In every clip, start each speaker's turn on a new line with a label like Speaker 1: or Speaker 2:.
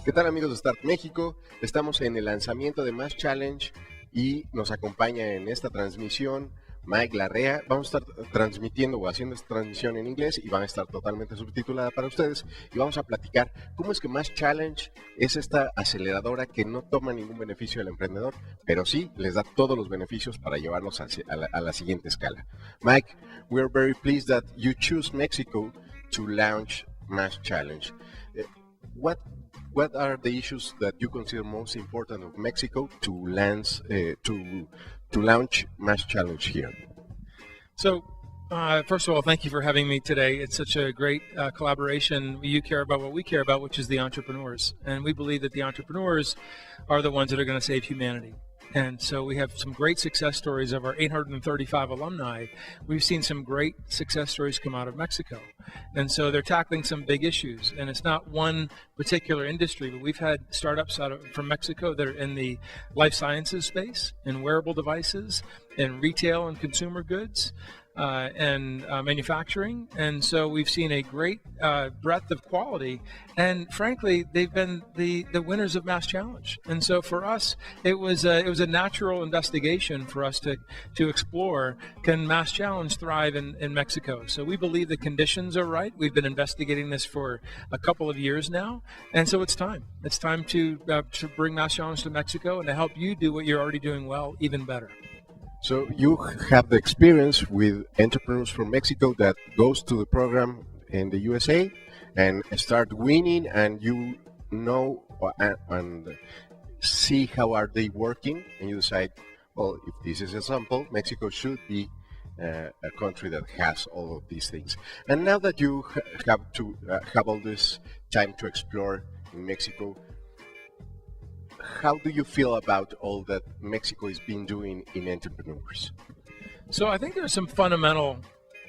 Speaker 1: ¿Qué tal, amigos de Start México? Estamos en el lanzamiento de Masschallenge y nos acompaña en esta transmisión Mike LaRhette. Vamos a estar transmitiendo o haciendo esta transmisión en inglés y van a estar totalmente subtitulada para ustedes, y vamos a platicar cómo es que Masschallenge es esta aceleradora que no toma ningún beneficio del emprendedor, pero sí les da todos los beneficios para llevarlos a la siguiente escala. Mike, we are very pleased that you choose Mexico to launch Masschallenge. What are the issues that you consider most important of Mexico to launch Masschallenge here?
Speaker 2: So, first of all, thank you for having me today. It's such a great collaboration. You care about what we care about, which is the entrepreneurs. And we believe that the entrepreneurs are the ones that are going to save humanity. And so we have some great success stories of our 835 alumni. We've seen some great success stories come out of Mexico. And so they're tackling some big issues. And it's not one particular industry, but we've had startups from Mexico that are in the life sciences space, in wearable devices, in retail and consumer goods, and manufacturing. And so we've seen a great breadth of quality, and frankly they've been the winners of Masschallenge. And so for us it was a natural investigation for us to explore, can Masschallenge thrive in Mexico? So we believe the conditions are right. We've been investigating this for a couple of years now, and so it's time to bring Masschallenge to Mexico and to help you do what you're already doing well even better.
Speaker 1: So you have the experience with entrepreneurs from Mexico that goes to the program in the USA and start winning, and you know and see how are they working, and you decide, well, if this is a sample, Mexico should be a country that has all of these things. And now that you have all this time to explore in Mexico, how do you feel about all that Mexico has been doing in entrepreneurs?
Speaker 2: So I think there's some fundamental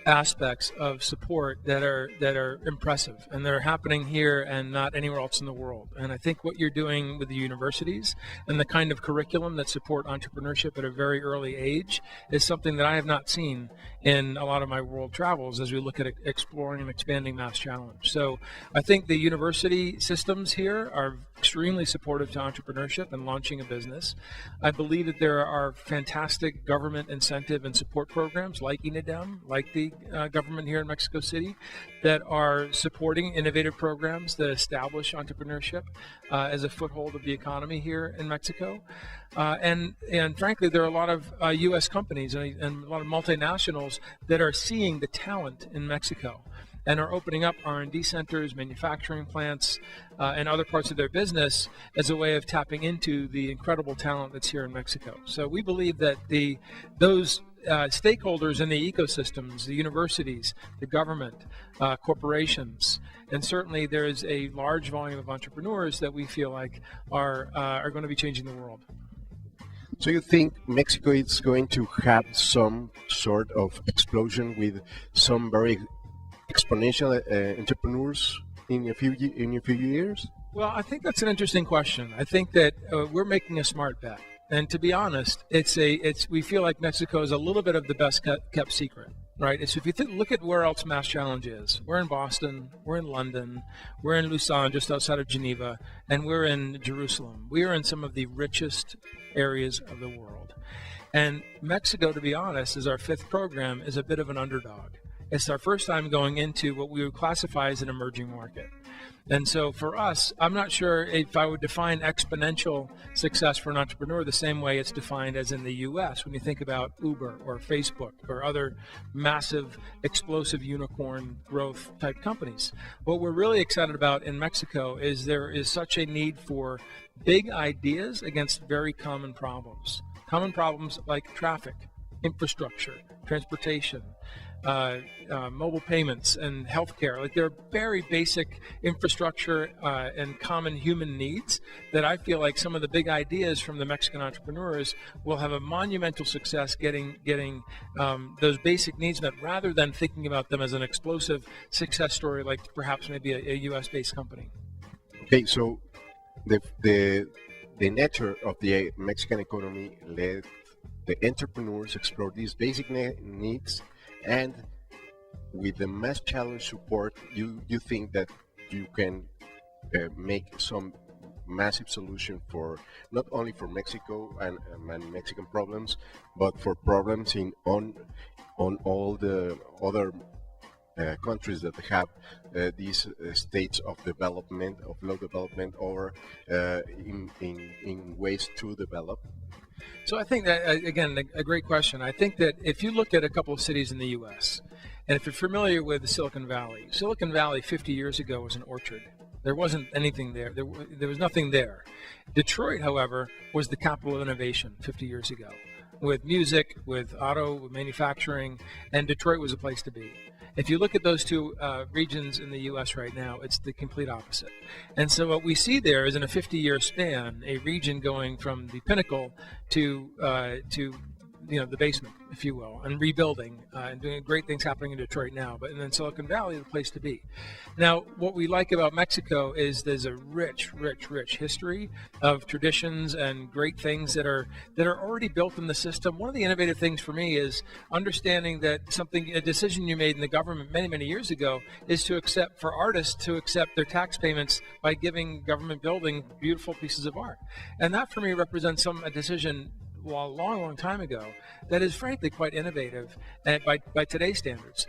Speaker 2: aspects of support that are impressive, and they're happening here and not anywhere else in the world. And I think what you're doing with the universities and the kind of curriculum that support entrepreneurship at a very early age is something that I have not seen in a lot of my world travels as we look at exploring and expanding Masschallenge. So I think the university systems here are extremely supportive to entrepreneurship and launching a business. I believe that there are fantastic government incentive and support programs like INEDEM, like the government here in Mexico City, that are supporting innovative programs that establish entrepreneurship as a foothold of the economy here in Mexico. And frankly, there are a lot of U.S. companies and a lot of multinationals that are seeing the talent in Mexico and are opening up R&D centers, manufacturing plants, and other parts of their business as a way of tapping into the incredible talent that's here in Mexico. So we believe that those stakeholders in the ecosystems, the universities, the government, corporations, and certainly there is a large volume of entrepreneurs that we feel like are going to be changing the world.
Speaker 1: So you think Mexico is going to have some sort of explosion with some very exponential entrepreneurs in a few years?
Speaker 2: Well, I think that's an interesting question. I think that we're making a smart bet. And to be honest, we feel like Mexico is a little bit of the best kept secret, right? So if you look at where else Masschallenge is, we're in Boston, we're in London, we're in Lausanne, just outside of Geneva, and we're in Jerusalem. We are in some of the richest areas of the world. And Mexico, to be honest, is our fifth program, is a bit of an underdog. It's our first time going into what we would classify as an emerging market. And so for us, I'm not sure if I would define exponential success for an entrepreneur the same way it's defined as in the US when you think about Uber or Facebook or other massive, explosive unicorn growth type companies. What we're really excited about in Mexico is there is such a need for big ideas against very common problems. Common problems like traffic, infrastructure, transportation, mobile payments, and healthcare. Like, there are very basic infrastructure and common human needs that I feel like some of the big ideas from the Mexican entrepreneurs will have a monumental success getting those basic needs met, rather than thinking about them as an explosive success story like perhaps maybe a US-based company.
Speaker 1: Okay, so the the nature of the Mexican economy let the entrepreneurs explore these basic needs, and with the Masschallenge support, you think that you can make some massive solution for not only for Mexico and Mexican problems, but for problems on all the other countries that have these states of development, of low development, or in ways to develop.
Speaker 2: So I think that, again, a great question. I think that if you look at a couple of cities in the U.S., and if you're familiar with the Silicon Valley 50 years ago was an orchard. There wasn't anything there. There was nothing there. Detroit, however, was the capital of innovation 50 years ago, with music, with auto, with manufacturing, and Detroit was a place to be. If you look at those two regions in the U.S. right now, it's the complete opposite. And so what we see there is in a 50-year span, a region going from the pinnacle to the basement, if you will, and rebuilding and doing great things happening in Detroit now. But then Silicon Valley, the place to be. Now, what we like about Mexico is there's a rich history of traditions and great things that are already built in the system. One of the innovative things for me is understanding that a decision you made in the government many years ago is for artists to accept their tax payments by giving government building beautiful pieces of art. And that for me represents a decision a long time ago that is frankly quite innovative by today's standards.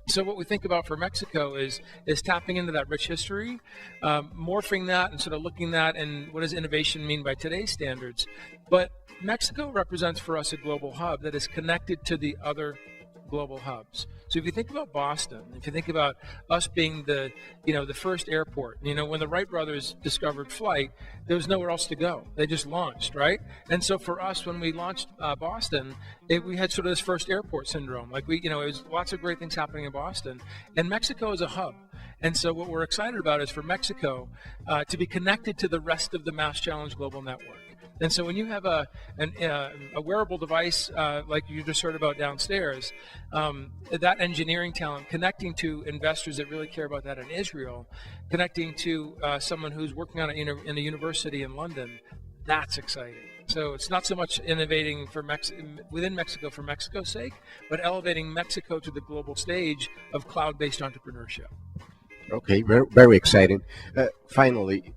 Speaker 2: So what we think about for Mexico is tapping into that rich history, morphing that and sort of looking at and what does innovation mean by today's standards. But Mexico represents for us a global hub that is connected to the other global hubs. So if you think about Boston, if you think about us being the first airport, when the Wright brothers discovered flight, there was nowhere else to go. They just launched, right? And so for us, when we launched Boston, we had sort of this first airport syndrome. Like it was lots of great things happening in Boston, and Mexico is a hub. And so what we're excited about is for Mexico to be connected to the rest of the Masschallenge global network. And so when you have a wearable device like you just heard about downstairs, that engineering talent connecting to investors that really care about that in Israel, connecting to someone who's working on it in a university in London, that's exciting. So it's not so much innovating within Mexico for Mexico's sake, but elevating Mexico to the global stage of cloud-based entrepreneurship.
Speaker 1: Okay, very exciting. Finally,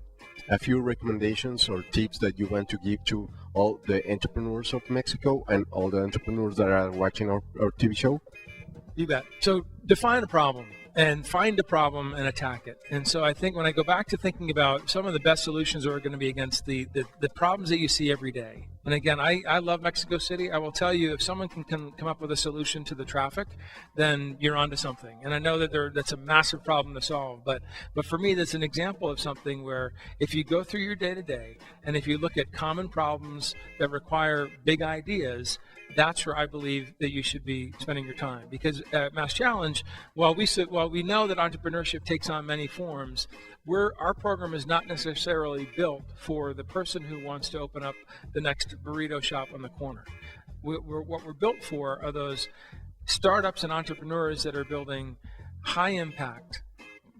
Speaker 1: a few recommendations or tips that you want to give to all the entrepreneurs of Mexico and all the entrepreneurs that are watching our TV show?
Speaker 2: You bet. So define a problem and find a problem and attack it. And so I think when I go back to thinking about some of the best solutions are going to be against the problems that you see every day. And again, I love Mexico City. I will tell you, if someone can come up with a solution to the traffic, then you're onto something. And I know that that's a massive problem to solve. But for me, that's an example of something where if you go through your day-to-day and if you look at common problems that require big ideas, that's where I believe that you should be spending your time. Because at Masschallenge, while we know that entrepreneurship takes on many forms, our program is not necessarily built for the person who wants to open up the next burrito shop on the corner. What we're built for are those startups and entrepreneurs that are building high-impact,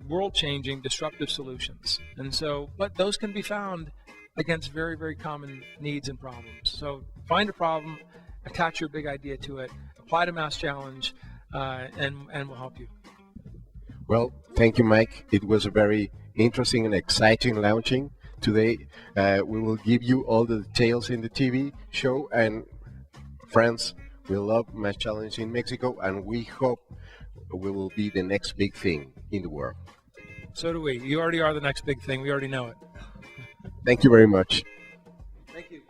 Speaker 2: world-changing, disruptive solutions. And so, but those can be found against very, very common needs and problems. So find a problem, attach your big idea to it, apply to Masschallenge, and we'll help you.
Speaker 1: Well, thank you, Mike. It was a very interesting and exciting launching today. We will give you all the details in the TV show, and friends, we love Masschallenge in Mexico, and we hope we will be the next big thing in the world.
Speaker 2: So do we. You already are the next big thing. We already know it.
Speaker 1: Thank you very much.
Speaker 2: Thank you.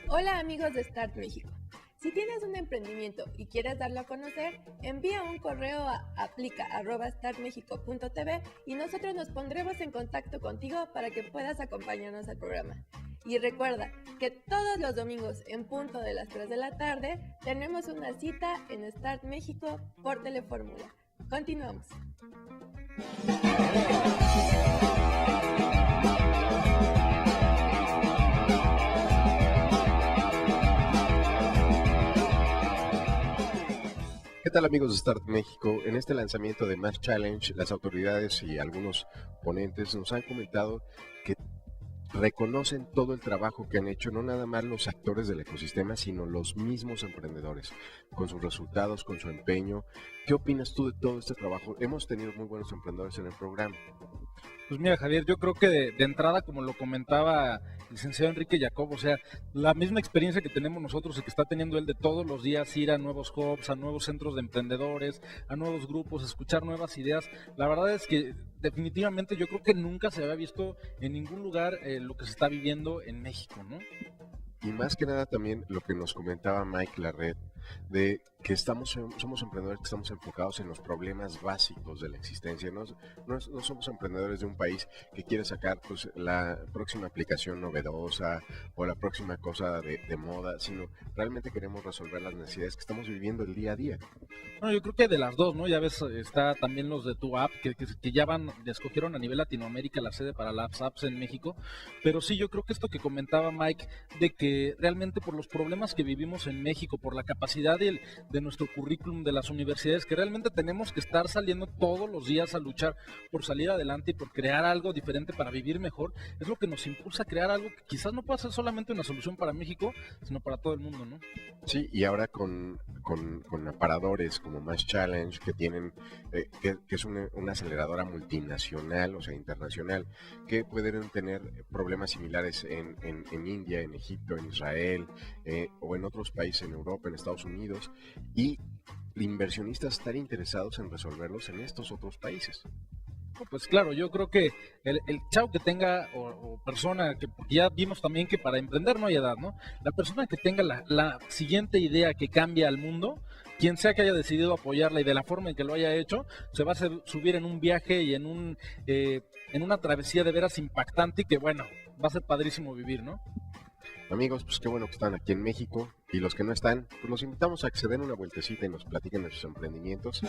Speaker 3: Hola amigos de Start México. Si tienes un emprendimiento y quieres darlo a conocer, envía un correo a aplica@startmexico.tv y nosotros nos pondremos en contacto contigo para que puedas acompañarnos al programa. Y recuerda que todos los domingos en punto de las 3 de la tarde tenemos una cita en Start México por Telefórmula. Continuamos.
Speaker 1: tal, amigos de Start México? En este lanzamiento de Masschallenge, las autoridades y algunos ponentes nos han comentado que reconocen todo el trabajo que han hecho, no nada más los actores del ecosistema, sino los mismos emprendedores, con sus resultados, con su empeño. ¿Qué opinas tú de todo este trabajo? Hemos tenido muy buenos emprendedores en el programa.
Speaker 4: Pues mira, Javier, yo creo que de entrada, como lo comentaba el licenciado Enrique Jacob, o sea, la misma experiencia que tenemos nosotros y que está teniendo él de todos los días ir a nuevos hubs, a nuevos centros de emprendedores, a nuevos grupos, escuchar nuevas ideas, la verdad es que definitivamente yo creo que nunca se había visto en ningún lugar lo que se está viviendo en México, ¿no?
Speaker 1: Y más que nada también lo que nos comentaba Mike LaRhette, de que somos emprendedores que estamos enfocados en los problemas básicos de la existencia. No somos emprendedores de un país que quiere sacar pues, la próxima aplicación novedosa o la próxima cosa de moda, sino realmente queremos resolver las necesidades que estamos viviendo el día a día.
Speaker 4: Bueno, yo creo que de las dos, ¿no? Ya ves, está también los de tu app, que ya escogieron a nivel Latinoamérica la sede para las apps en México, pero sí, yo creo que esto que comentaba Mike, de que realmente por los problemas que vivimos en México, por la capacidad de nuestro currículum de las universidades, que realmente tenemos que estar saliendo todos los días a luchar por salir adelante y por crear algo diferente para vivir mejor, es lo que nos impulsa a crear algo que quizás no pueda ser solamente una solución para México, sino para todo el mundo, ¿no?
Speaker 1: Sí, y ahora con aparadores como Masschallenge, que tienen, que es una aceleradora multinacional, o sea, internacional, que pueden tener problemas similares en India, en Egipto, en Israel, o en otros países, en Europa, en Estados Unidos, y inversionistas están interesados en resolverlos en estos otros países.
Speaker 4: Pues claro, yo creo que el chavo que tenga, o persona, que porque ya vimos también que para emprender no hay edad, ¿no? La persona que tenga la siguiente idea que cambia al mundo, quien sea que haya decidido apoyarla y de la forma en que lo haya hecho, se va a subir en un viaje y en una travesía de veras impactante y que, bueno, va a ser padrísimo vivir, ¿no?
Speaker 1: Amigos, pues qué bueno que están aquí en México, y los que no están, pues los invitamos a que se den una vueltecita y nos platiquen de sus emprendimientos.